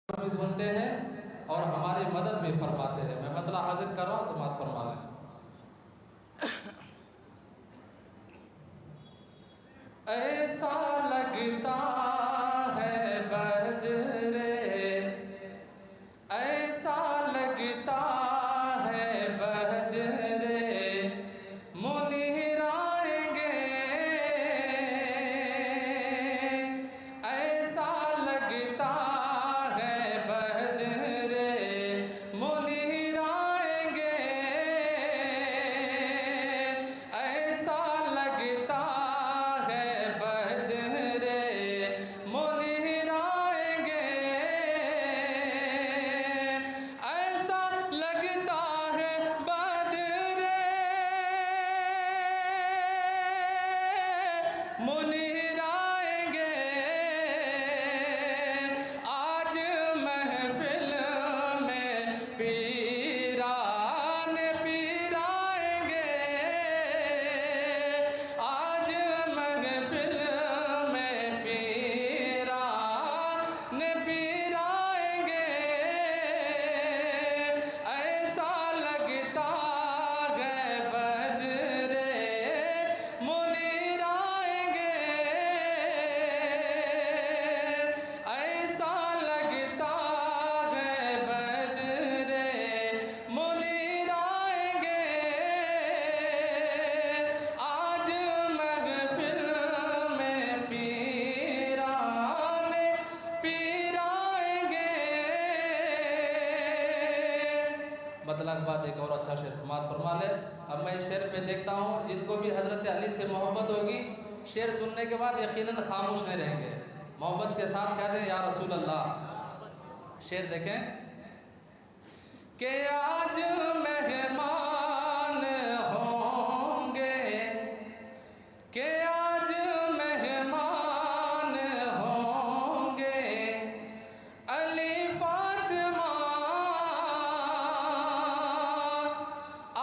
بھی سنتے ہیں اور ہماری مدد بھی فرماتے ہیں۔ میں مطلب حاضر کر رہا ہوں، سماعت فرما لیں۔ ایسا لگتا ہے بدرے، ایسا لگتا ہے بدرے، منیر آئیں گے، ایسا لگتا ہے بدرے، منیر آئیں گے، ایسا لگتا ہے بدرے، منیر آئیں گے، ایسا لگتا ہے بدرے، منیر آئیں گے، آج محفل میں پیران پیر آئیں گے، آج محفل میں پیران پیر آئیں گے، ایسا لگتا ہے بدرے، منیر آئیں گے، ایسا لگتا ہے بدرے، منیر آئیں گے، آج محفل میں پیران پیر آئیں گے۔ مطلب بات ایک اور اچھا شعر سماعت فرما لے۔ اب میں اس شعر پہ دیکھتا ہوں جن کو بھی حضرت علی سے محبت ہوگی، شعر سننے کے بعد یقیناً خاموش نہیں رہیں گے، محبت کے ساتھ کہتے ہیں یا رسول اللہ۔ شعر دیکھیں کہ آج مہمان ہوں گے، کہ آج مہمان ہوں گے، علی فاطمہ،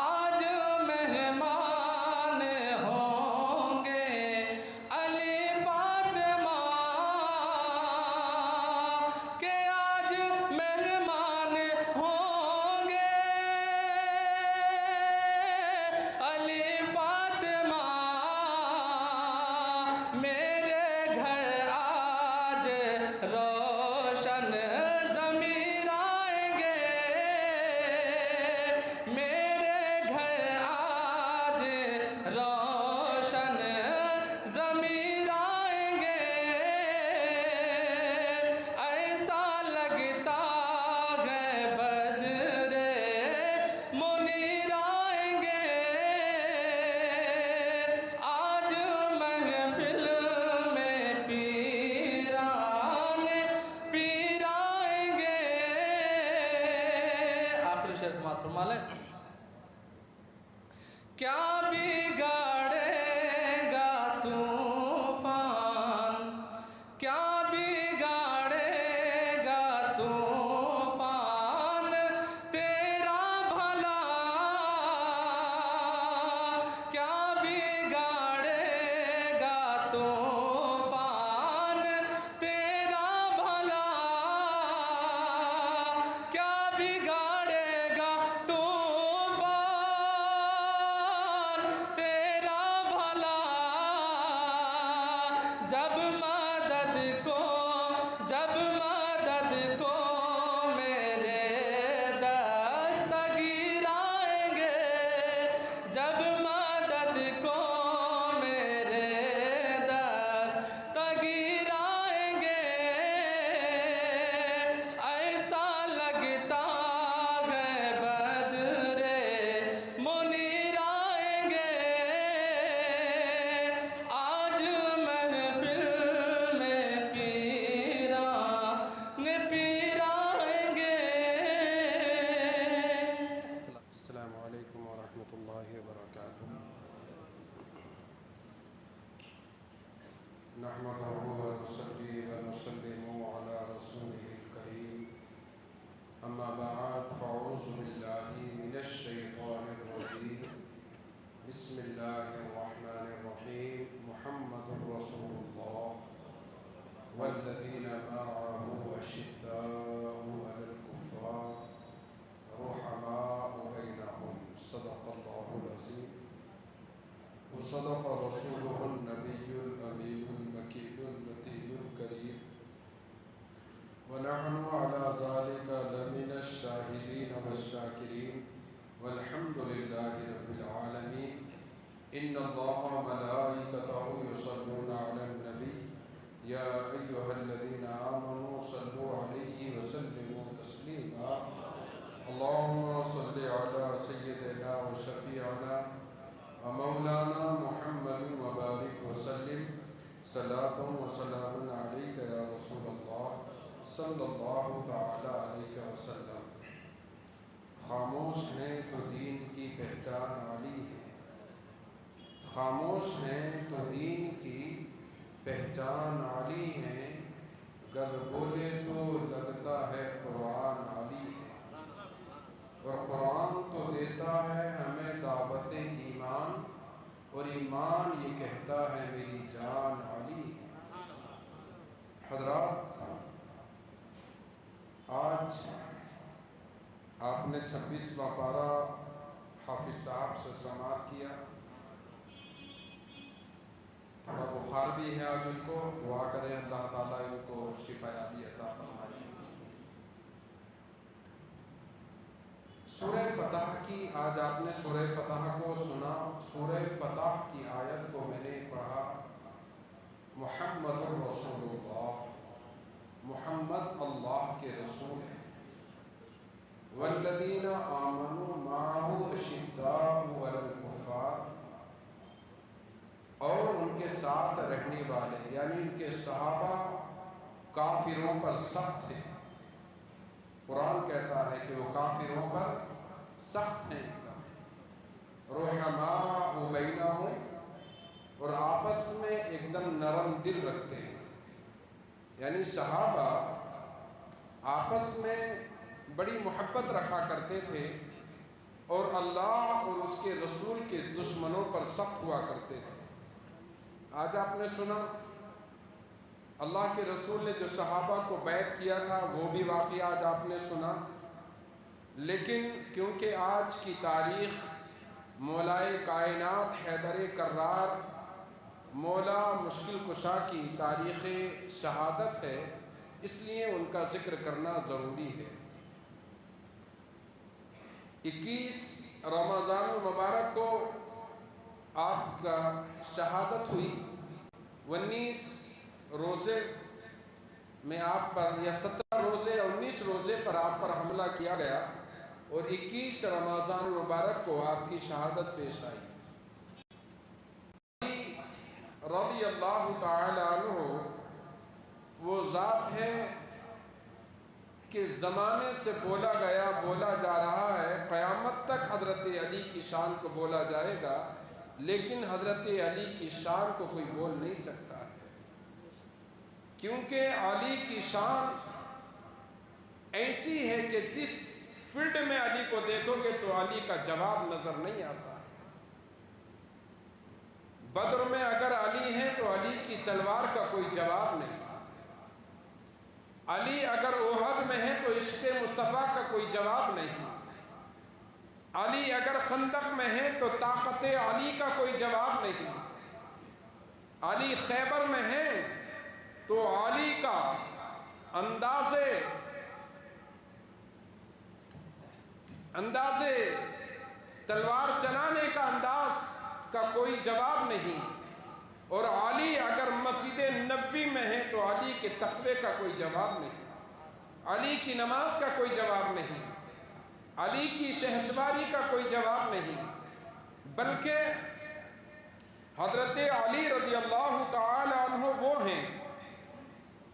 آج مہمان ہوں گے، علی فاطمہ، کہ آج مہمان ہوں گے، علی فاطمہ، میرے گھر آج روشن ضمیر آئیں گے، میرے گھر آج روشن ضمیر آئیں گے، ایسا لگتا ہے بدرے، منیر آئیں گے، آج محفل میں پیران پیر آئیں گے۔ آخری شعر سماعت فرما لیں۔ کیا بگاڑے گا طوفان، کیا بگاڑے گا طوفان تیرا بھلا، کیا بگاڑے گا طوفان تیرا بھلا، کیا بگاڑے گا طوفان وصدق رسوله النبي الأمين المكين المتين الكريم ونحن على ذلك لمن الشاهدين والشاكرين والحمد لله رب العالمين إن الله وملائكته يصلون على النبي يا أيها الذين آمنوا صلوا عليه وسلموا تسليما اللهم صل على سيدنا وشفيعنا ومولانا محمد وبارك وسلم صلاة وسلام عليك يا رسول الله صلی اللہ تعالی علیہ وسلم۔ خاموش ہیں تو دین کی پہچان عالی ہے، خاموش ہیں تو دین کی پہچان عالی ہے، گر بولے تو لگتا ہے قرآن عالی ہے، اور قرآن تو دیتا ہے ہمیں دعوت ایمان، اور ایمان یہ کہتا ہے میری جان عالی ہے۔ حضرات، آج آپ نے 26واں پارہ حافظ صاحب سے سماعت کیا، تھوڑا بخار بھی ہے آج ان کو، دعا کریں اللہ تعالیٰ ان کو شفا یابی عطا فرمائے۔ سورہ فتح کی، آج آپ نے سورہ فتح کو سنا، سورہ فتح کی آیت کو میں نے پڑھا، محمد الرسول اللہ، محمد اللہ کے رسول ہیں، والذین آمنوا معہ اشداء علی الکفار، اور ان کے ساتھ رہنے والے یعنی ان کے صحابہ کافروں پر سخت ہیں۔ قرآن کہتا ہے کہ وہ کافروں پر سخت ہیں، رحماء بینہم، اور آپس میں ایک دم نرم دل رکھتے ہیں، یعنی صحابہ آپس میں بڑی محبت رکھا کرتے تھے، اور اللہ اور اس کے رسول کے دشمنوں پر سخت ہوا کرتے تھے۔ آج آپ نے سنا اللہ کے رسول نے جو صحابہ کو بیعت کیا تھا وہ بھی واقعہ آج آپ نے سنا، لیکن کیونکہ آج کی تاریخ مولائے کائنات حیدر کرار مولا مشکل کشا کی تاریخ شہادت ہے، اس لیے ان کا ذکر کرنا ضروری ہے۔ 21 رمضان المبارک کو آپ کا شہادت ہوئی، 19 روزے میں آپ پر، یا 17 روزے یا 19 روزے پر آپ پر حملہ کیا گیا، اور 21 رمضان المبارک کو آپ کی شہادت پیش آئی۔ رضی اللہ تعالی عنہ وہ ذات ہے کہ زمانے سے بولا گیا بولا جا رہا ہے، قیامت تک حضرت علی کی شان کو بولا جائے گا، لیکن حضرت علی کی شان کو کوئی بول نہیں سکتا ہے، کیونکہ علی کی شان ایسی ہے کہ جس فیلڈ میں علی کو دیکھو گے تو علی کا جواب نظر نہیں آتا۔ بدر میں اگر علی ہے تو علی کی تلوار کا کوئی جواب نہیں، علی اگر احد میں ہے تو عشق مصطفیٰ کا کوئی جواب نہیں، علی اگر خندق میں ہے تو طاقت علی کا کوئی جواب نہیں، علی خیبر میں ہے تو علی کا اندازے تلوار چلانے کا انداز کا کوئی جواب نہیں، اور علی اگر مسجد نبوی میں ہے تو علی کے تقوی کا کوئی جواب نہیں، علی کی نماز کا کوئی جواب نہیں، علی کی شہسواری کا کوئی جواب نہیں، بلکہ حضرت علی رضی اللہ تعالی عنہ وہ ہیں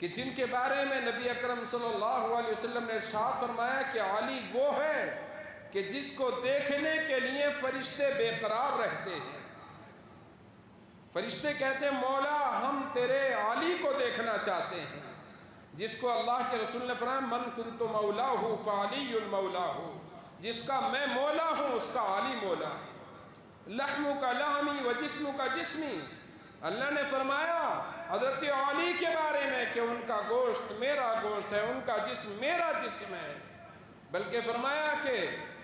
کہ جن کے بارے میں نبی اکرم صلی اللہ علیہ وسلم نے ارشاد فرمایا کہ علی وہ ہے کہ جس کو دیکھنے کے لیے فرشتے بے قرار رہتے ہیں۔ فرشتے کہتے ہیں مولا ہم تیرے علی کو دیکھنا چاہتے ہیں، جس کو اللہ کے رسول نے فرمایا من کنت مولاہ فعلی مولاہ، جس کا میں مولا ہوں اس کا علی مولا ہے۔ لحمک لحمی و جسمک جسمی، اللہ نے فرمایا حضرت علی کے بارے میں کہ ان کا گوشت میرا گوشت ہے، ان کا جسم میرا جسم ہے، بلکہ فرمایا کہ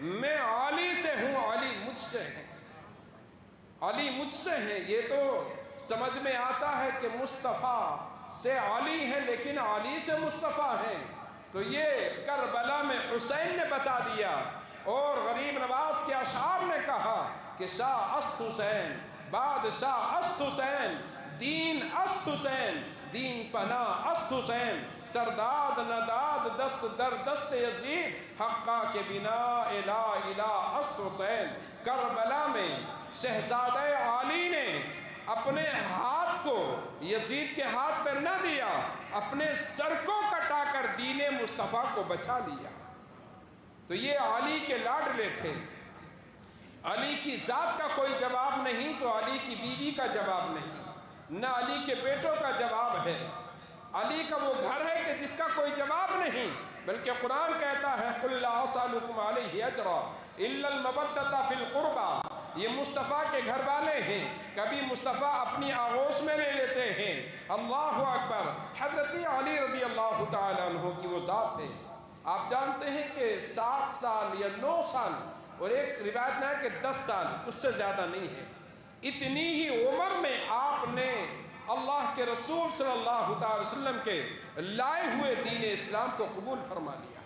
میں علی سے ہوں، علی مجھ سے ہے۔ علی مجھ سے ہیں، یہ تو سمجھ میں آتا ہے کہ مصطفیٰ سے علی ہیں لیکن علی سے مصطفیٰ ہیں، تو یہ کربلا میں حسین نے بتا دیا۔ اور غریب نواز کے اشعار نے کہا کہ شاہ است حسین، بادشاہ است حسین، دین است حسین، دین پناہ است حسین، سرداد نداد دست در دست یزید، حقا کے بنا الہ الہ است حسین۔ کربلا میں شہزادہ علی نے اپنے ہاتھ کو یزید کے ہاتھ پر نہ دیا، اپنے سر کو کٹا کر دین مصطفیٰ کو بچا لیا۔ تو یہ علی کے لاڈلے تھے۔ علی کی ذات کا کوئی جواب نہیں تو علی کی بیوی کا جواب نہیں، نہ علی کے بیٹوں کا جواب ہے۔ علی کا وہ گھر ہے کہ جس کا کوئی جواب نہیں، بلکہ قرآن کہتا ہے قُلْ لَا أَسْأَلُكُمْ عَلَيْهِ أَجْرًا إِلَّا الْمَوَدَّةَ فِي الْقُرْبَى۔ یہ مصطفیٰ کے گھر والے ہیں، کبھی مصطفیٰ اپنی آغوش میں لے لیتے ہیں۔ اللہ اکبر۔ حضرت علی رضی اللہ تعالیٰ عنہ کی وہ ذات ہے۔ آپ جانتے ہیں کہ 7 سال یا 9 سال، اور ایک روایت میں ہے کہ 10 سال، اس سے زیادہ نہیں ہے، اتنی ہی عمر میں آپ نے اللہ کے رسول صلی اللہ تعالی وسلم کے لائے ہوئے دین اسلام کو قبول فرما لیا۔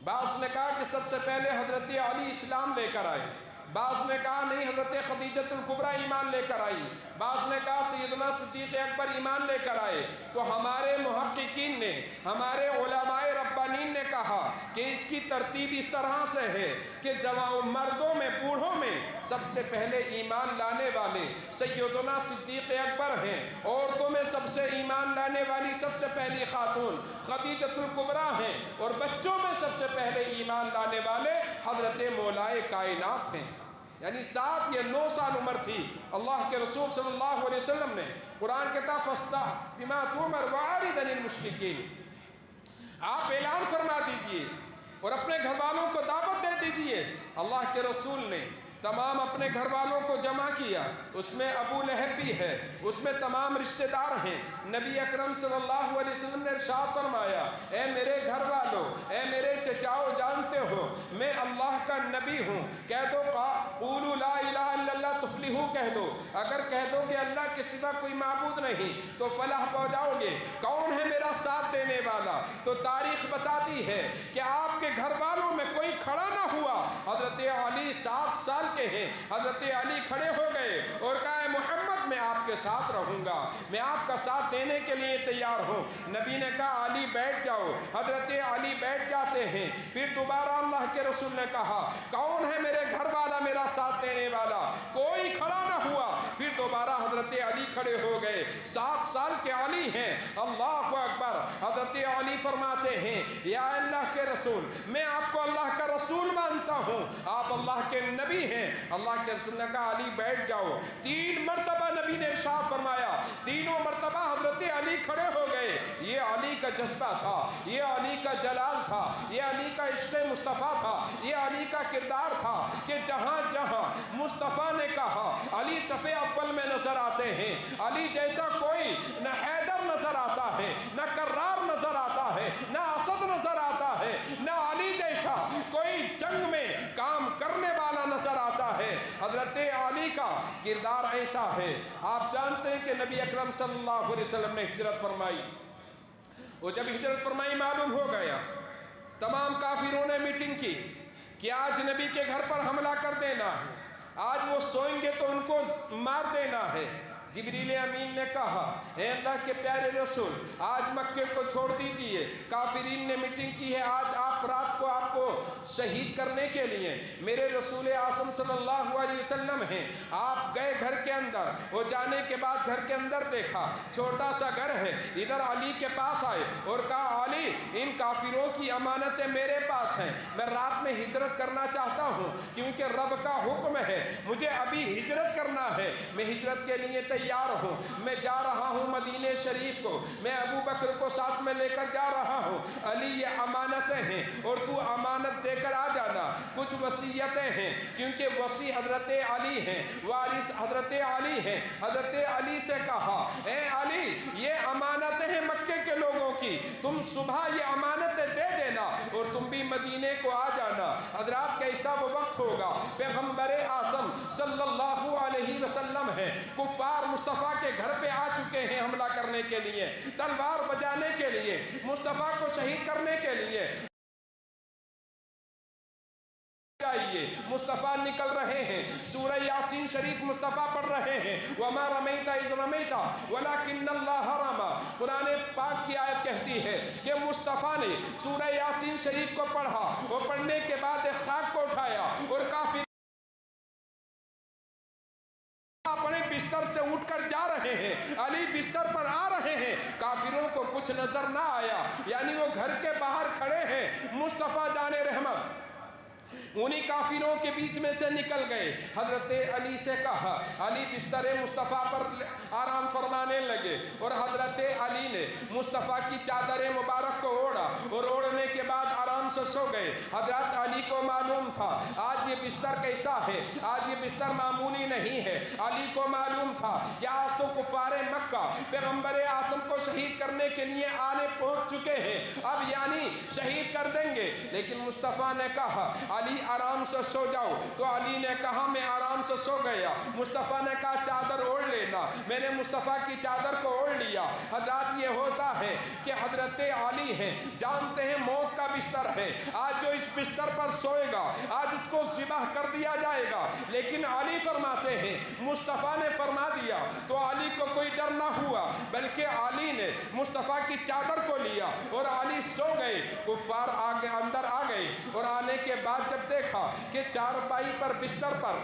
بعض نے کہا کہ سب سے پہلے حضرت علی اسلام لے کر آئے، بعض نے کہا نہیں حضرت خدیجۃ الکبریٰ ایمان لے کر آئی، بعض نے کہا سیدنا صدیق اکبر ایمان لے کر آئے۔ تو ہمارے محققین نے، ہمارے علماء ربانین نے کہا کہ اس کی ترتیب اس طرح سے ہے کہ جوان مردوں میں، بوڑھوں میں سب سے پہلے ایمان لانے والے سیدنا صدیق اکبر ہیں، عورتوں میں سب سے ایمان لانے والی سب سے پہلی خاتون خدیجۃ الکبریٰ ہیں، اور بچوں میں سب سے پہلے ایمان لانے والے حضرت مولائے کائنات ہیں۔ یعنی 7 یا 9 سال عمر تھی۔ اللہ کے رسول صلی اللہ علیہ وسلم نے قرآن کہتا فَاسْتَحْ بِمَا تُؤْمَرْ وَأَعْرِضْ عَنِ الْمُشْرِكِينَ، آپ اعلان فرما دیجئے اور اپنے گھر والوں کو دعوت دے دیجئے۔ اللہ کے رسول نے تمام اپنے گھر والوں کو جمع کیا، اس میں ابو لہب بھی ہے، اس میں تمام رشتہ دار ہیں۔ نبی اکرم صلی اللہ علیہ وسلم نے ارشاد فرمایا اے میرے گھر والوں، اے میرے چچاؤ، جانتے ہو میں اللہ کا نبی ہوں، کہہ دو قولوا لا الہ الا اللہ تفلحوا، کہہ دو، اگر کہہ دو کہ اللہ کے سوا کوئی معبود نہیں تو فلاح پا جاؤ گے۔ کون ہے میرا ساتھ دینے والا؟ تو تاریخ بتاتی ہے کہ آپ کے گھر والوں میں کوئی کھڑا نہ ہوا۔ حضرت علی 7 سال کے ہیں، حضرت علی کھڑے ہو گئے اور کہا اے محمد میں آپ کے ساتھ رہوں گا، میں آپ کا ساتھ دینے کے لیے تیار ہوں۔ نبی نے کہا علی بیٹھ جاؤ، حضرت علی بیٹھ جاتے ہیں۔ پھر دوبارہ اللہ کے رسول نے کہا کون ہے میرے گھر والا میرا ساتھ دینے والا؟ کوئی کھڑا نہ ہوا۔ پھر دوبارہ حضرت علی کھڑے ہو گئے۔ 7 سال کے علی ہیں، اللہ اکبر۔ حضرت علی فرماتے ہیں یا اللہ کے رسول میں آپ کو اللہ کا رسول مانتا ہوں، آپ اللہ کے نبی ہیں۔ اللہ کے رسول نے کہا علی بیٹھ جاؤ۔ 3 مرتبہ نبی نے ارشاد فرمایا، تینوں مرتبہ حضرت علی کھڑے ہو گئے۔ یہ علی کا جذبہ تھا، یہ علی کا جلال تھا، یہ علی کا عشق مصطفیٰ تھا، یہ علی کا کردار تھا کہ جہاں جہاں مصطفیٰ نے کہا علی صفِ اول میں نظر آتے ہیں۔ علی جیسا کوئی نہ حیدر نظر آتا ہے، نہ کرار نظر آتا ہے، نہ اسد نظر آتا ہے، نہ علی جیسا کوئی جنگ میں کام کرنے والا نظر آتا ہے۔ حضرت علی کا کردار ایسا ہے۔ آپ جانتے ہیں کہ نبی اکرم صلی اللہ علیہ وسلم نے ہجرت فرمائی، اور جب ہجرت فرمائی معلوم ہو گیا، تمام کافروں نے میٹنگ کی کہ آج نبی کے گھر پر حملہ کر دینا ہے، آج وہ سوئیں گے تو ان کو مار دینا ہے۔ جبریل امین نے کہا اے اللہ کے پیارے رسول آج مکے کو چھوڑ دیجئے، کافرین نے میٹنگ کی ہے، آج آپ رات کو آپ کو شہید کرنے کے لیے میرے رسول اعظم صلی اللہ علیہ وسلم ہیں۔ آپ گئے گھر کے اندر، وہ جانے کے بعد گھر کے اندر دیکھا چھوٹا سا گھر ہے، ادھر علی کے پاس آئے اور کہا علی ان کافروں کی امانتیں میرے پاس ہیں، میں رات میں ہجرت کرنا چاہتا ہوں کیونکہ رب کا حکم ہے، مجھے ابھی ہجرت کرنا ہے، میں ہجرت کے لیے تیار ہوں، میں جا رہا ہوں مدینہ شریف کو، میں ابو بکر کو ساتھ میں لے کر جا رہا ہوں، علی یہ امانتیں ہیں اور تو امانت دے کر آ جانا، کچھ وصیتیں ہیں کیونکہ وصی حضرت علی ہیں، وارث حضرت علی ہیں۔ حضرت علی سے کہا اے علی یہ امانتیں ہیں مکے کے لوگوں کی، تم صبح یہ امانتیں دے دینا اور تم بھی مدینے کو آ جانا۔ حضرات کیسا وہ وقت ہوگا، پیغمبر اعظم صلی اللہ علیہ وسلم ہیں، کفار مصطفیٰ کے گھر پہ آ چکے ہیں حملہ کرنے کے لیے، تلوار بجانے کے لیے، مصطفیٰ کو شہید کرنے کے لیے مصطفیٰ نکل رہے ہیں۔ سورہ یاسین شریف مصطفیٰ پڑھ رہے ہیں، وَمَا رَمَيْتَ إِذْ رَمَيْتَ وَلَكِنَّ اللَّهَ رَمَى۔ قرآن پاک کی آیت کہتی ہے کہ مصطفیٰ نے سورہ یاسین شریف کو پڑھا، وہ پڑھنے کے بعد ایک خاک کو اٹھایا اور کافر اپنے بستر سے اٹھ کر جا رہے ہیں، علی بستر پر آ رہے ہیں، کافروں کو کچھ نظر نہ آیا، یعنی وہ گھر کے باہر کھڑے ہیں، مصطفیٰ جان رحمت انہی کافروں کے بیچ میں سے نکل گئے۔ حضرت علی سے کہا، علی بستر مصطفیٰ پر آرام فرمانے لگے اور حضرت علی نے مصطفیٰ کی چادر مبارک کو اوڑھا اور اوڑھنے کے بعد آرام سے سو گئے۔ حضرت علی کو معلوم تھا آج یہ بستر کیسا ہے، آج یہ بستر معمولی نہیں ہے۔ علی کو معلوم تھا کہ آج تو کفار مکہ پیغمبر اعظم کو شہید کرنے کے لیے آنے پہنچ چکے ہیں، اب یعنی شہید کر دیں گے۔ لیکن مصطفیٰ نے کہا علی آرام سے سو جاؤ، تو علی نے کہا میں آرام سے سو گیا۔ مصطفیٰ نے کہا چادر اوڑھ لینا، میں نے مصطفیٰ کی چادر کو اوڑھ لیا۔ حضرات یہ ہوتا ہے کہ حضرت علی ہیں، جانتے ہیں موت کا بستر ہے، آج جو اس بستر پر سوئے گا آج اس کو ذبح کر دیا جائے گا، لیکن علی فرماتے ہیں مصطفیٰ نے فرما دیا تو علی کو کوئی ڈر نہ ہوا، بلکہ علی نے مصطفیٰ کی چادر کو لیا اور علی سو گئے۔ کفار آگے اندر آ گئے اور آنے کے بعد جب دیکھا کہ چارپائی پر بستر پر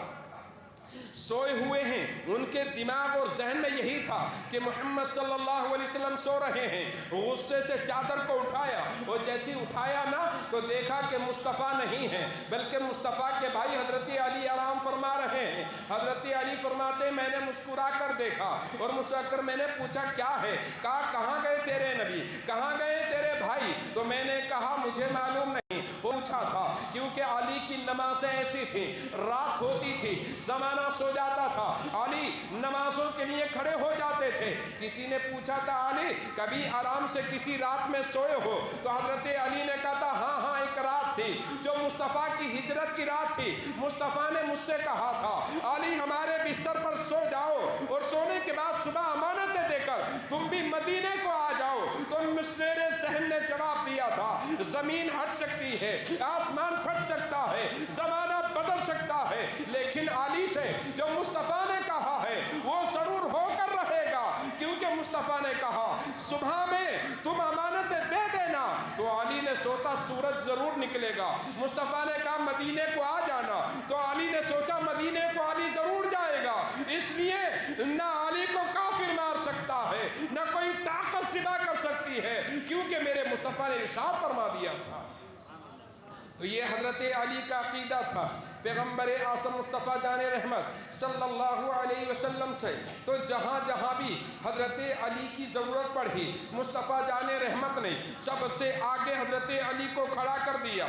سوئے ہوئے ہیں، ان کے دماغ اور ذہن میں یہی تھا کہ محمد صلی اللہ علیہ وسلم سو رہے ہیں۔ غصے سے چادر کو اٹھایا اور جیسی اٹھایا نا تو دیکھا کہ مصطفیٰ نہیں ہے بلکہ مصطفیٰ کے بھائی حضرت علی آرام فرما رہے ہیں۔ حضرت علی فرماتے ہیں میں نے مسکرا کر دیکھا اور مسکرا کر میں نے پوچھا کیا ہے، کہا کہاں گئے تیرے نبی، کہاں گئے تیرے بھائی، تو میں نے کہا مجھے معلوم نہیں۔ وہ پوچھا تھا کیونکہ علی کی نمازیں ایسی تھی، رات ہوتی تھی، زمانہ سو جاتا تھا، علی نمازوں کے لیے کھڑے ہو جاتے تھے۔ کسی نے پوچھا تھا علی کبھی آرام سے کسی رات میں سوئے ہو، تو حضرت علی نے کہا تھا ہاں ہاں ایک رات تھی جو مصطفیٰ کی ہجرت کی رات تھی، مصطفیٰ نے مجھ سے کہا تھا علی ہمارے بستر پر سو جاؤ اور سونے کے بعد صبح امانتیں دے کر تم بھی مدینے کو آ جاؤ۔ تو میرے ذہن نے جواب دیا تھا زمین ہٹ سکتی ہے، آسمان پھٹ سکتا ہے، زمانہ بدل سکتا ہے، لیکن علی سے جو مصطفیٰ نے کہا ہے وہ ضرور ہو کر رہے گا، کیونکہ مصطفیٰ نے کہا صبح میں تم امانتیں دے دینا، تو علی نے سوچا سورج ضرور نکلے گا۔ مصطفیٰ نے کہا مدینے کو آ جانا، تو علی نے سوچا مدینے کو علی ضرور جائے گا، اس لیے نہ علی کو کافر مار سکتا ہے نہ کوئی طاقت ذبح کر سکتی ہے، کیونکہ میرے مصطفیٰ نے ارشاد فرما دیا تھا۔ تو یہ حضرت علی کا عقیدہ تھا۔ پیغمبر اعظم مصطفیٰ جان رحمت صلی اللہ علیہ وسلم سے تو جہاں جہاں بھی حضرت علی کی ضرورت پڑی، مصطفیٰ جان رحمت نے سب سے آگے حضرت علی کو کھڑا کر دیا۔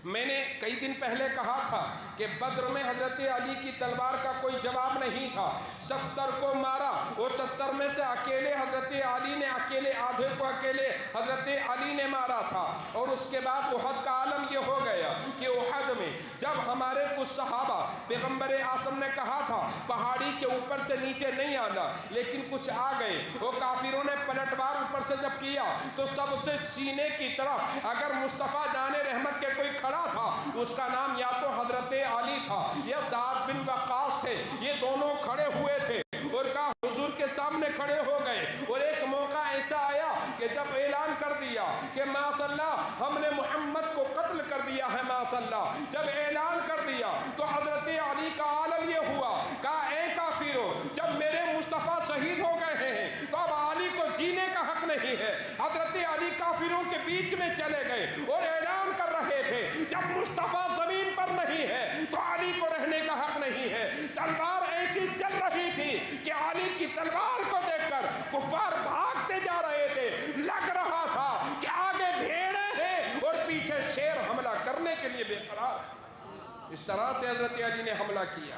میں نے کئی دن پہلے کہا تھا کہ بدر میں حضرت علی کی تلوار کا کوئی جواب نہیں تھا، 70 کو مارا اور 70 میں سے اکیلے حضرت علی نے آدھے کو اکیلے حضرت علی نے مارا تھا۔ اور اس کے بعد احد کا عالم یہ ہو گیا کہ احد میں جب ہمارے کچھ صحابہ پیغمبر اعظم نے کہا تھا پہاڑی کے اوپر سے نیچے نہیں آنا، لیکن کچھ آ گئے، وہ کافروں نے پلٹوار اوپر سے جب کیا تو سب سے سینے کی طرف اگر مصطفیٰ جان رحمت کے کوئی کھڑا تھا اس کا نام یا تو حضرت علی تھا یا سعد بن وقاص تھے، یہ دونوں کھڑے ہوئے تھے اور کہا حضور کے سامنے کھڑے ہو گئے۔ اور ایک موقع ایسا آیا کہ جب اعلان کر دیا کہ ماشاء اللہ ہم نے محمد کو قتل کر دیا ہے، ماشاء اللہ جب اعلان کر دیا تو حضرت علی کا عالم یہ ہوا، کہا اے کافرو جب میرے مصطفیٰ شہید ہو گئے ہیں تو اب علی کو جینے کا حق نہیں ہے۔ حضرت علی کافروں کے بیچ میں چلے گئے اور اعلان کر رہے تھے جب مصطفیٰ زمین پر نہیں ہے تو علی کو رہنے کا حق نہیں ہے۔ تلوار ایسی چل رہی تھی کہ علی کی تلوار کو دیکھ کر کفار بھاگتے جا رہے تھے، لگ رہا تھا کہ آگے بھیڑیں ہیں اور پیچھے شیر حملہ کرنے کے لیے بے قرار ہے۔ اس طرح سے حضرت علی نے حملہ کیا،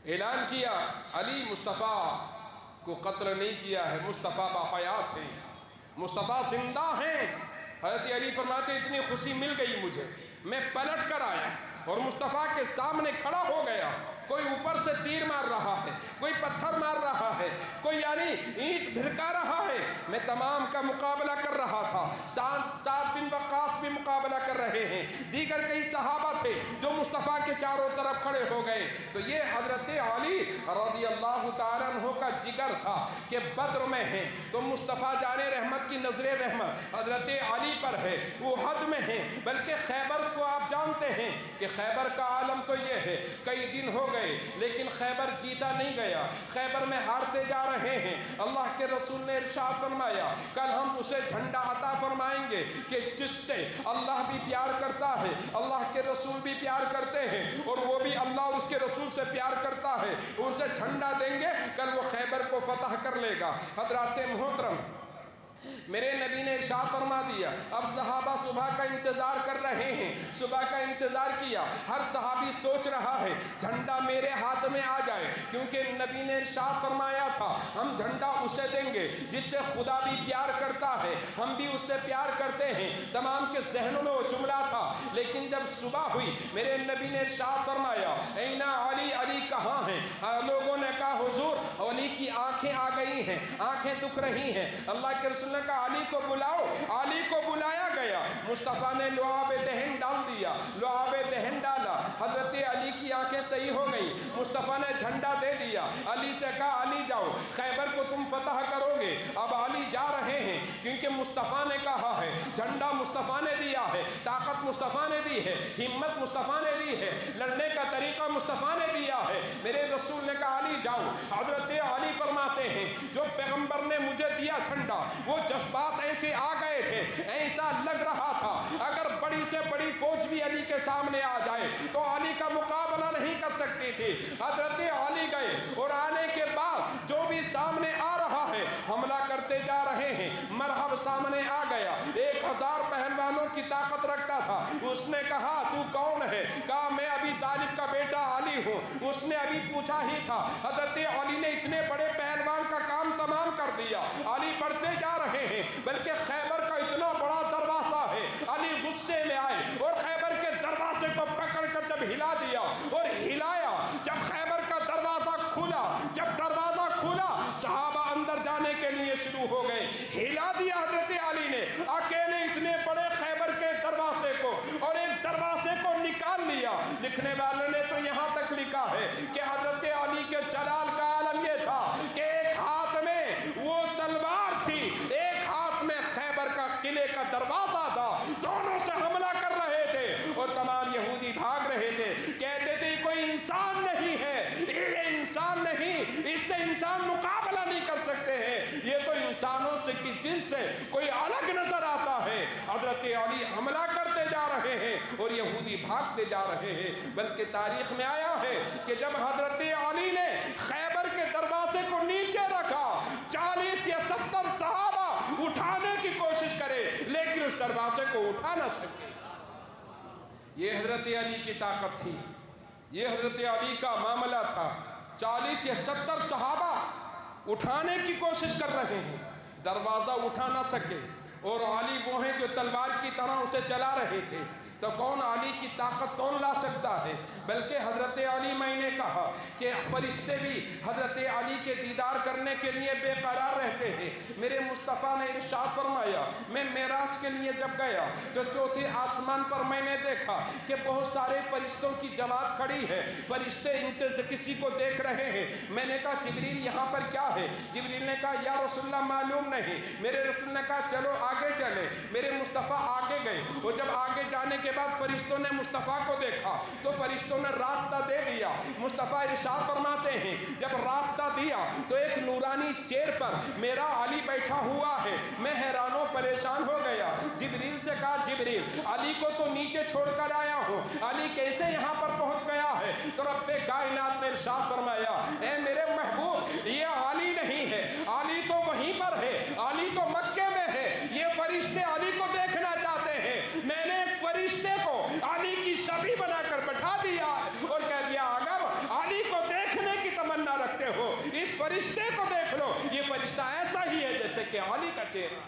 اعلان کیا علی مصطفیٰ کو قتل نہیں کیا ہے، مصطفیٰ باحیات ہیں، مصطفیٰ زندہ ہیں، حضرت علی فرماتے اتنی خوشی مل گئی مجھے، میں پلٹ کر آیا اور مصطفیٰ کے سامنے کھڑا ہو گیا۔ کوئی اوپر سے تیر مار رہا ہے، کوئی پتھر مار رہا ہے، کوئی یعنی اینٹ بھڑکا رہا ہے، میں تمام کا مقابلہ کر رہا تھا۔ سعد بن وقاص بھی مقابلہ کر رہے ہیں، دیگر کئی صحابہ تھے جو مصطفیٰ کے چاروں طرف کھڑے ہو گئے۔ تو یہ حضرت علی رضی اللہ تعالیٰ عنہ کا جگر تھا کہ بدر میں ہیں تو مصطفیٰ جان رحمت کی نظر رحمت حضرت علی پر ہے، وہ حد میں ہیں۔ بلکہ خیبر کو آپ جانتے ہیں کہ خیبر کا عالم تو یہ ہے، کئی دن ہو گئے لیکن خیبر جیتا نہیں گیا، خیبر میں ہارتے جا رہے ہیں۔ اللہ کے رسول نے ارشاد فرمایا کل ہم اسے جھنڈا عطا فرمائیں گے کہ جس سے اللہ بھی پیار کرتا ہے، اللہ کے رسول بھی پیار کرتے ہیں، اور وہ بھی اللہ اور اس کے رسول سے پیار کرتا ہے، اسے جھنڈا دیں گے، کل وہ خیبر کو فتح کر لے گا۔ حضرات محترم، میرے نبی نے ارشاد فرما دیا اب صحابہ صبح کا انتظار کر رہے ہیں، صبح کا انتظار کیا، ہر صحابی سوچ رہا ہے جھنڈا میرے ہاتھ میں آ جائے، کیونکہ نبی نے ارشاد فرمایا تھا ہم جھنڈا اسے دیں گے جس سے خدا بھی پیار کرتا ہے، ہم بھی اس سے پیار کرتے ہیں۔ تمام کے ذہنوں میں وہ جملہ تھا، لیکن جب صبح ہوئی میرے نبی نے ارشاد فرمایا اینا علی، علی کہاں ہیں؟ لوگوں نے کہا حضور علی کی آنکھیں آ گئی ہیں، آنکھیں دکھ رہی ہیں۔ اللہ کے رسول نے کہا علی کو بلاؤ، علی کو بلایا گیا، مصطفیٰ نے لعاب دہن ڈال دیا، لعاب دہن ڈالا، حضرت علی کی آنکھیں صحیح ہو گئی، مصطفیٰ نے جھنڈا دے دیا، علی سے کہا علی جاؤ خیبر کو تم فتح کرو گے۔ اب علی جا رہے ہیں کیونکہ مصطفیٰ نے کہا ہے، جھنڈا مصطفیٰ نے دیا ہے، طاقت مصطفیٰ نے دی ہے، ہمت مصطفیٰ نے دی ہے، لڑنے کا طریقہ مصطفیٰ نے دیا ہے۔ میرے رسول نے کہا علی جاؤ۔ حضرت علی فرماتے ہیں جو پیغمبر نے مجھے دیا جھنڈا، وہ جذبات ایسے آ گئے تھے، ایسا لگ رہا تھا اگر بڑی سے بڑی فوج بھی علی کے سامنے آ جائے تو علی کا مقابلہ نہیں کر سکتی تھی۔ حضرت علی گئے اور آنے کے بعد جو بھی سامنے آ رہا ہے حملہ کرتے جا رہے ہیں۔ مرحب سامنے آ گیا، 1000 پہلوانوں کی طاقت رکھتا تھا، اس نے کہا تو کون ہے؟ کہا میں ابی طالب کا بیٹا علی ہوں۔ اس نے ابھی پوچھا ہی تھا، حضرت علی نے اتنے بڑے پہلوان کا کام تمام کر دیا، علی بڑھتے جا رہے ہیں، بلکہ خیبر کا اتنا بڑا دروازہ ہے۔ علی غصے میں آئے اور خیبر کے دروازے کو پکڑ کر جب ہلا دیا اور ہلایا، جب خیبر کا دروازہ کھلا، جب دروازہ کھلا صحابہ اندر جانے کے لیے شروع ہو گئے، ہلا دیا حضرت علی نے اکیلے اتنے بڑے خیبر کے دروازے کو، اور ایک دروازے کو نکال لیا۔ لکھنے والے نے تو یہاں تک لکھا ہے کہ حضرت علی کے جلال کا عالم یہ تھا کہ ایک ہاتھ میں وہ تلوار تھی، ایک ہاتھ میں خیبر کا قلعے کا دروازہ تھا، دونوں سے حملہ کر رہے تھے اور تمام یہودی بھاگ رہے تھے، کہتے تھے کوئی انسان نہیں ہے، یہ انسان نہیں، اس سے انسان مقابلہ نہیں کر سکتے ہیں، یہ تو انسانوں سے کی جنس سے کوئی الگ نظر آتا ہے۔ حضرت علی حملہ کرتے جا رہے ہیں اور یہودی بھاگتے جا رہے ہیں۔ بلکہ تاریخ میں آیا ہے کہ جب حضرت علی نے خیبر کے دروازے کو نیچے رکھا، 40 یا 70 صحابہ اٹھانے کی کوشش کرے لیکن اس دروازے کو اٹھا نہ سکے۔ یہ حضرت علی کی طاقت تھی، یہ حضرت علی کا معاملہ تھا۔ 40 یا 70 صحابہ اٹھانے کی کوشش کر رہے ہیں، دروازہ اٹھا نہ سکے، اور علی وہ ہیں جو تلوار کی طرح اسے چلا رہے تھے۔ تو کون علی کی طاقت کون لا سکتا ہے؟ بلکہ حضرت علی، میں نے کہا کہ فرشتے بھی حضرت علی کے دیدار کرنے کے لیے بے قرار رہتے ہیں۔ میرے مصطفیٰ نے ارشاد فرمایا میں معراج کے لیے جب گیا تو چوتھے آسمان پر میں نے دیکھا کہ بہت سارے فرشتوں کی جماعت کھڑی ہے، فرشتے کسی کو دیکھ رہے ہیں۔ میں نے کہا جبریل یہاں پر کیا ہے؟ جبریل نے کہا یا رسول اللہ معلوم نہیں۔ میرے رسول نے کہا چلو آگے چلے۔ میرے مصطفیٰ آگے گئے اور جب آگے جانے کے بعد فرشتوں نے مصطفیٰ کو دیکھا تو فرشتوں نے راستہ دے دیا۔ مصطفیٰ ارشاد فرماتے ہیں جب راستہ دیا تو ایک نورانی چیئر پر میرا علی بیٹھا ہوا ہے، میں حیران و پریشان ہو گیا۔ جبریل سے کہا جبریل علی کو تو نیچے چھوڑ کر آیا ہوں، علی کیسے یہاں پر پہنچ گیا ہے؟ تو رب کائنات نے ارشاد فرمایا اے میرے محبوب یہ علی نہیں ہے، علی تو وہیں پر ہے، علی تو مکے میں ہے، یہ فرشتے علی کو دیکھنا چاہتے ہیں، میں نے ایک فرشتے کو علی کی شبیہ بنا کر بٹھا دیا اور کہہ دیا اگر علی کو دیکھنے کی تمنا رکھتے ہو اس فرشتے کو دیکھ لو، یہ فرشتہ ایسا ہی ہے جیسے کہ علی کا چہرہ۔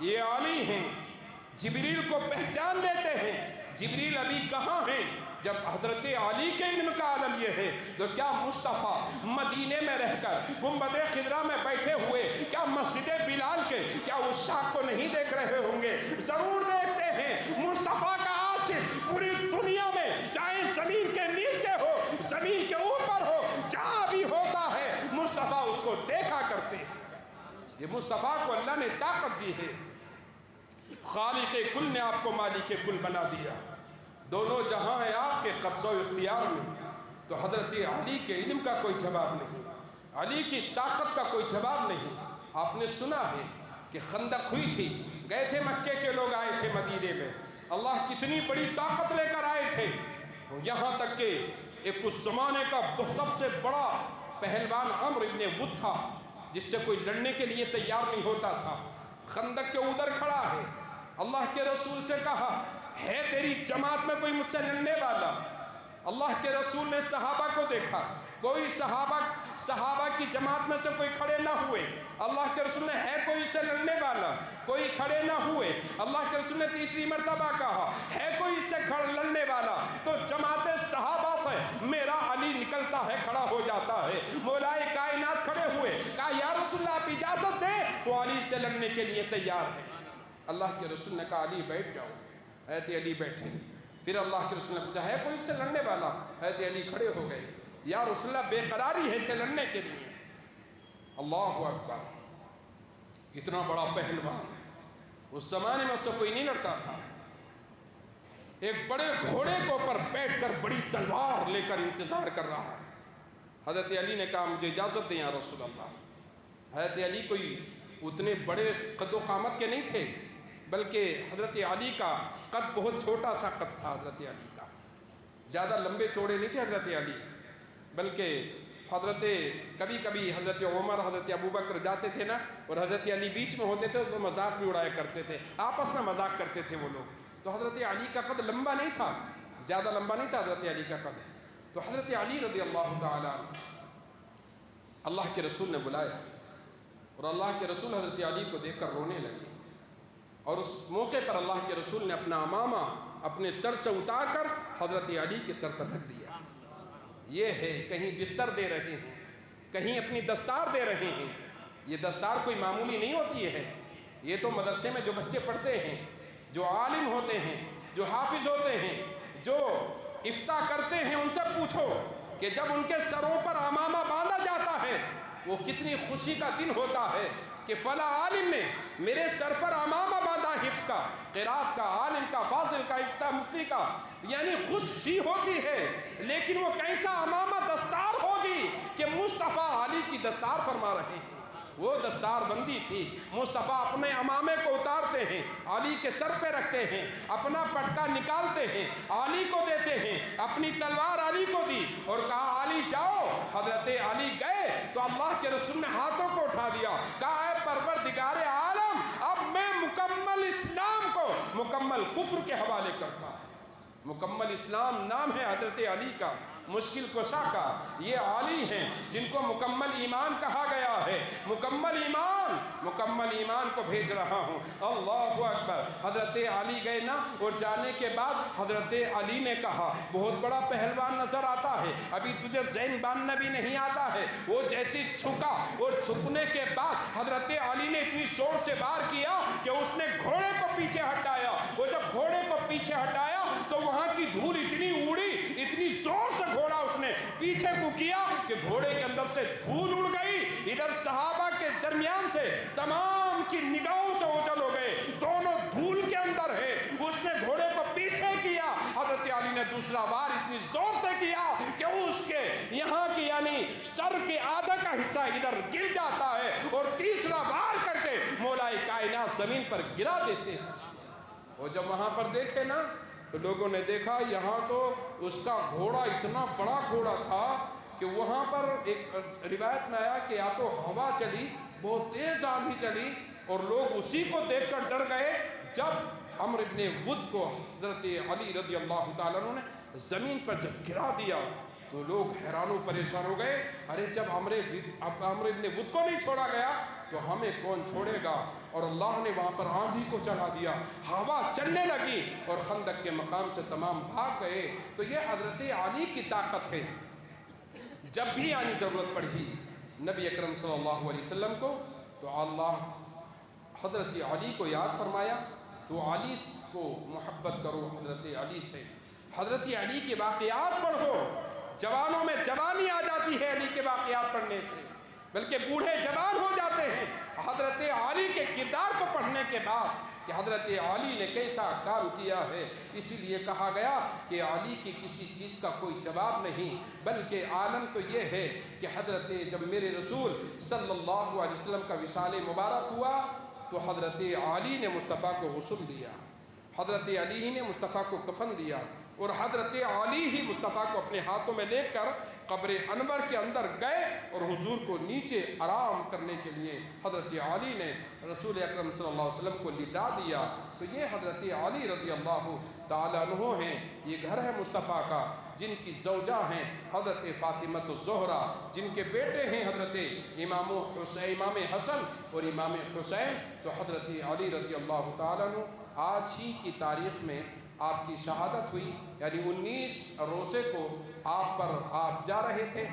یہ علی ہیں، جبریل کو پہچان لیتے ہیں۔ جبریل ابھی کہاں ہیں؟ جب حضرت علی کے علم کا عالم یہ ہے تو کیا مصطفیٰ مدینے میں رہ کر گنبد خضرا میں بیٹھے ہوئے کیا مسجد بلال کے کیا اس شاخ کو نہیں دیکھ رہے ہوں گے؟ ضرور دیکھتے ہیں۔ مصطفیٰ کا عاشق پوری دنیا میں چاہے زمین کے نیچے ہو زمین کے اوپر ہو جہاں بھی ہوتا ہے مصطفیٰ اس کو دیکھا کرتے ہیں۔ یہ مصطفیٰ کو اللہ نے طاقت دی ہے۔ خالق کل نے آپ کو مالک کل بنا دیا۔ دونوں جہاں ہیں آپ کے قبضہ و اختیار میں، تو حضرت علی کے علم کا کوئی جواب نہیں، علی کی طاقت کا کوئی جواب نہیں۔ آپ نے سنا ہے کہ خندق ہوئی تھی، گئے تھے مکے کے لوگ، آئے تھے مدینے میں، اللہ کتنی بڑی طاقت لے کر آئے تھے، یہاں تک کہ ایک اس زمانے کا سب سے بڑا پہلوان عمرو ابن ود تھا، جس سے کوئی لڑنے کے لیے تیار نہیں ہوتا تھا، خندق کے ادھر کھڑا ہے، اللہ کے رسول سے کہا ہے تیری جماعت میں کوئی مجھ سے لڑنے والا؟ اللہ کے رسول نے صحابہ کو دیکھا، کوئی صحابہ کی جماعت میں سے کوئی کھڑے نہ ہوئے۔ اللہ کے رسول نے ہے کوئی اس سے لڑنے والا؟ کوئی کھڑے نہ ہوئے۔ اللہ کے رسول نے تیسری مرتبہ کہا ہے کوئی اس سے لڑنے والا؟ تو جماعت صحابہ سے میرا علی نکلتا ہے، کھڑا ہو جاتا ہے۔ مولائے کائنات کھڑے ہوئے، کہا یا رسول اللہ آپ اجازت دیں، تو علی سے لڑنے کے لیے تیار ہے۔ اللہ کے رسول نے کہا علی بیٹھ جاؤ۔ حضرت علی بیٹھے، پھر اللہ کے رسول نے پوچھا ہے کوئی اس سے لڑنے والا؟ حضرت علی کھڑے ہو گئے، یا رسول اللہ بے قراری ہے اس سے لڑنے کے لیے۔ اللہ اکبر، اتنا بڑا پہلوان، اس زمانے میں اس سے کوئی نہیں لڑتا تھا، ایک بڑے گھوڑے کے اوپر بیٹھ کر بڑی تلوار لے کر انتظار کر رہا ہے۔ حضرت علی نے کہا مجھے اجازت دیں یا رسول اللہ۔ حضرت علی کوئی اتنے بڑے قد و قامت کے نہیں تھے، بلکہ حضرت علی کا قد بہت چھوٹا سا قد تھا، حضرت علی کا زیادہ لمبے چوڑے نہیں تھے حضرت علی، بلکہ کبھی کبھی حضرت عمر حضرت ابو بکر جاتے تھے نا، اور حضرت علی بیچ میں ہوتے تھے تو مذاق بھی اڑایا کرتے تھے، آپس میں مذاق کرتے تھے وہ لوگ، تو حضرت علی کا قد لمبا نہیں تھا، زیادہ لمبا نہیں تھا حضرت علی کا قد، تو حضرت علی رضی اللہ تعالیٰ عنہ اللہ کے رسول نے بلایا، اور اللہ کے رسول حضرت علی کو دیکھ کر رونے لگے، اور اس موقع پر اللہ کے رسول نے اپنا امامہ اپنے سر سے اتار کر حضرت علی کے سر پر رکھ دیا۔ یہ ہے کہیں بستر دے رہے ہیں، کہیں اپنی دستار دے رہے ہیں، یہ دستار کوئی معمولی نہیں ہوتی ہے، یہ تو مدرسے میں جو بچے پڑھتے ہیں، جو عالم ہوتے ہیں، جو حافظ ہوتے ہیں، جو افتاء کرتے ہیں، ان سے پوچھو کہ جب ان کے سروں پر امامہ باندھا جاتا ہے وہ کتنی خوشی کا دن ہوتا ہے کہ فلاں عالم نے میرے سر پر امامہ باندھا، حفظ کا، قرات کا، عالم کا، فاضل کا، افتاء مفتی کا، یعنی خوشی ہوتی ہے، لیکن وہ کیسا امامہ دستار ہوگی کہ مصطفیٰ علی کی دستار فرما رہے ہیں، وہ دستار بندی تھی، مصطفیٰ اپنے امامے کو اتارتے ہیں، علی کے سر پہ رکھتے ہیں، اپنا پٹکا نکالتے ہیں، علی کو دیتے ہیں، اپنی تلوار علی کو دی اور کہا علی جاؤ۔ حضرت علی گئے تو اللہ کے رسول نے ہاتھوں کو اٹھا دیا، کہا اے پروردگار عالم اب میں مکمل اسلام کو مکمل کفر کے حوالے کرتا ہوں۔ مکمل اسلام نام ہے حضرت علی کا، مشکل کشا کا، یہ علی ہیں جن کو مکمل ایمان کہا گیا ہے، مکمل ایمان کو بھیج رہا ہوں۔ اللہ اکبر، حضرت علی گئے نا، اور جانے کے بعد حضرت علی نے کہا بہت بڑا پہلوان نظر آتا ہے، ابھی تجھے ذہن باندھنا بھی نہیں آتا ہے۔ وہ جیسی چھکا، اور چھکنے کے بعد حضرت علی نے اتنی زور سے وار کیا کہ اس نے گھوڑے کو پیچھے ہٹایا، وہ جب گھوڑے کو پیچھے ہٹایا تو وہاں کی دھول اتنی اڑی، اتنی زور سے گھوڑا اس نے پیچھے کو کیا کہ گھوڑے کے اندر سے دھول اڑ گئی، ادھر صحابہ کے درمیان سے تمام کی نگاہوں سے اوجھل ہو گئے، دونوں دھول کے اندر ہے، اس نے گھوڑے کو پیچھے کیا، حضرت علی نے دوسرا وار اتنی زور سے کیا کہ اس کے یہاں کی یعنی سر کے آدھا کا حصہ ادھر گر جاتا ہے، اور تیسرا وار کر کے مولا کائنات زمین پر گرا دیتے ہیں۔ وہ جب وہاں پر دیکھے نا تو لوگوں نے دیکھا یہاں تو اس کا گھوڑا اتنا بڑا گھوڑا تھا کہ وہاں پر ایک روایت میں آیا کہ یا تو ہوا چلی، بہت تیز آندھی چلی، اور لوگ اسی کو دیکھ کر ڈر گئے۔ جب عمرو ابن ود کو حضرت علی رضی اللہ تعالیٰ عنہ نے زمین پر جب گرا دیا تو لوگ حیران و پریشان ہو گئے، ارے جب عمرو ابن ود کو نہیں چھوڑا گیا تو ہمیں کون چھوڑے گا؟ اور اللہ نے وہاں پر آندھی کو چلا دیا، ہوا چلنے لگی اور خندق کے مقام سے تمام بھاگ گئے۔ تو یہ حضرت علی کی طاقت ہے۔ جب بھی آنی ضرورت پڑی نبی اکرم صلی اللہ علیہ وسلم کو، تو اللہ حضرت علی کو یاد فرمایا، تو علی کو محبت کرو حضرت علی سے، حضرت علی کے واقعات پڑھو۔ جوانوں میں جوانی آ جاتی ہے علی کے واقعات پڑھنے سے، بلکہ بوڑھے جوان ہو جاتے ہیں حضرت علی کے کردار کو پڑھنے کے بعد کہ حضرت علی نے کیسا کام کیا ہے۔ اسی لیے کہا گیا کہ علی کی کسی چیز کا کوئی جواب نہیں، بلکہ عالم تو یہ ہے کہ حضرت جب میرے رسول صلی اللہ علیہ وسلم کا وصال مبارک ہوا تو حضرت علی نے مصطفیٰ کو غسل دیا، حضرت علی ہی نے مصطفیٰ کو کفن دیا، اور حضرت علی ہی مصطفیٰ کو اپنے ہاتھوں میں لے کر قبر انور کے اندر گئے اور حضور کو نیچے آرام کرنے کے لیے حضرت علی نے رسول اکرم صلی اللہ علیہ وسلم کو لٹا دیا۔ تو یہ حضرت علی رضی اللہ تعالیٰ عنہ ہیں، یہ گھر ہے مصطفیٰ کا، جن کی زوجہ ہیں حضرت فاطمہ الزہرا، جن کے بیٹے ہیں حضرت امام حسن اور امام حسین۔ تو حضرت علی رضی اللہ تعالیٰ عنہ آج ہی کی تاریخ میں آپ کی شہادت ہوئی، یعنی 19 روزے کو آپ جا رہے تھے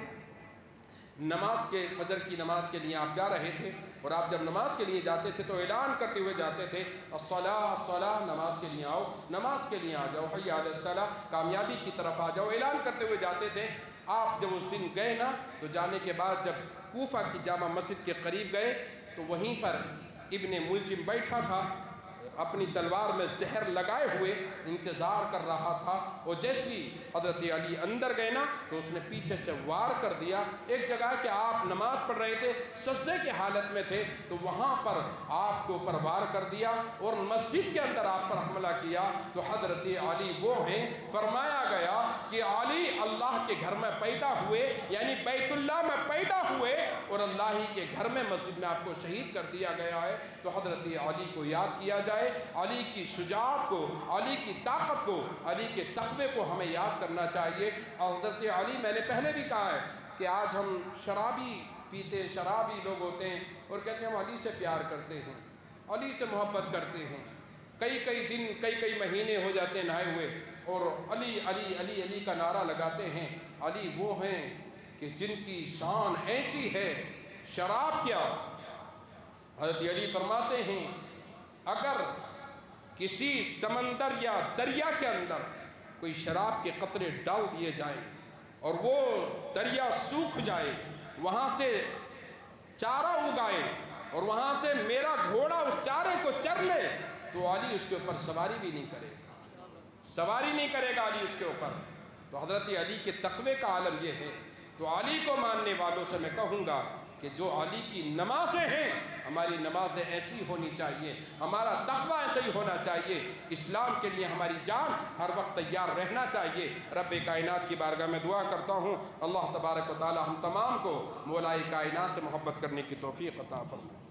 نماز کے، فجر کی نماز کے لیے آپ جا رہے تھے، اور آپ جب نماز کے لیے جاتے تھے تو اعلان کرتے ہوئے جاتے تھے، الصلاۃ الصلاۃ، نماز کے لیے آؤ، نماز کے لیے آ جاؤ، حی علی الصلاۃ، کامیابی کی طرف آ جاؤ، اعلان کرتے ہوئے جاتے تھے۔ آپ جب اس دن گئے نا، تو جانے کے بعد جب کوفہ کی جامع مسجد کے قریب گئے تو وہیں پر ابن ملجم بیٹھا تھا، اپنی تلوار میں زہر لگائے ہوئے انتظار کر رہا تھا، اور جیسی حضرت علی اندر گئے نا تو اس نے پیچھے سے وار کر دیا۔ ایک جگہ کہ آپ نماز پڑھ رہے تھے، سجدے کی حالت میں تھے، تو وہاں پر آپ کے اوپر وار کر دیا اور مسجد کے اندر آپ پر حملہ کیا۔ تو حضرت علی وہ ہیں، فرمایا گیا کہ علی اللہ کے گھر میں پیدا ہوئے، یعنی بیت اللہ میں پیدا ہوئے، اور اللہ ہی کے گھر میں مسجد میں آپ کو شہید کر دیا گیا ہے۔ تو حضرت علی کو یاد کیا جائے، علی کی شجاعت کو، علی کی طاقت کو، علی کے تقوی کو ہمیں یاد کرنا چاہیے۔ اور حضرت علی، میں نے پہلے بھی کہا ہے کہ آج ہم شرابی پیتے، شرابی لوگ ہوتے ہیں اور کہتے ہیں ہم علی سے پیار کرتے ہیں، علی سے محبت کرتے ہیں، کئی دن کئی مہینے ہو جاتے ہیں نہائے ہوئے اور علی علی علی علی کا نعرہ لگاتے ہیں۔ علی وہ ہیں کہ جن کی شان ایسی ہے، شراب کیا، حضرت علی فرماتے ہیں اگر کسی سمندر یا دریا کے اندر کوئی شراب کے قطرے ڈال دیے جائیں اور وہ دریا سوکھ جائے، وہاں سے چارہ اگائے اور وہاں سے میرا گھوڑا اس چارے کو چر لے، تو علی اس کے اوپر سواری بھی نہیں کرے گا، سواری نہیں کرے گا علی اس کے اوپر۔ تو حضرت علی کے تقوی کا عالم یہ ہے۔ تو علی کو ماننے والوں سے میں کہوں گا کہ جو علی کی نمازیں ہیں، ہماری نمازیں ایسی ہونی چاہیے، ہمارا تقوی ایسا ہی ہونا چاہیے، اسلام کے لیے ہماری جان ہر وقت تیار رہنا چاہیے۔ رب کائنات کی بارگاہ میں دعا کرتا ہوں، اللہ تبارک و تعالی ہم تمام کو مولا کائنات سے محبت کرنے کی توفیق عطا فرمائے۔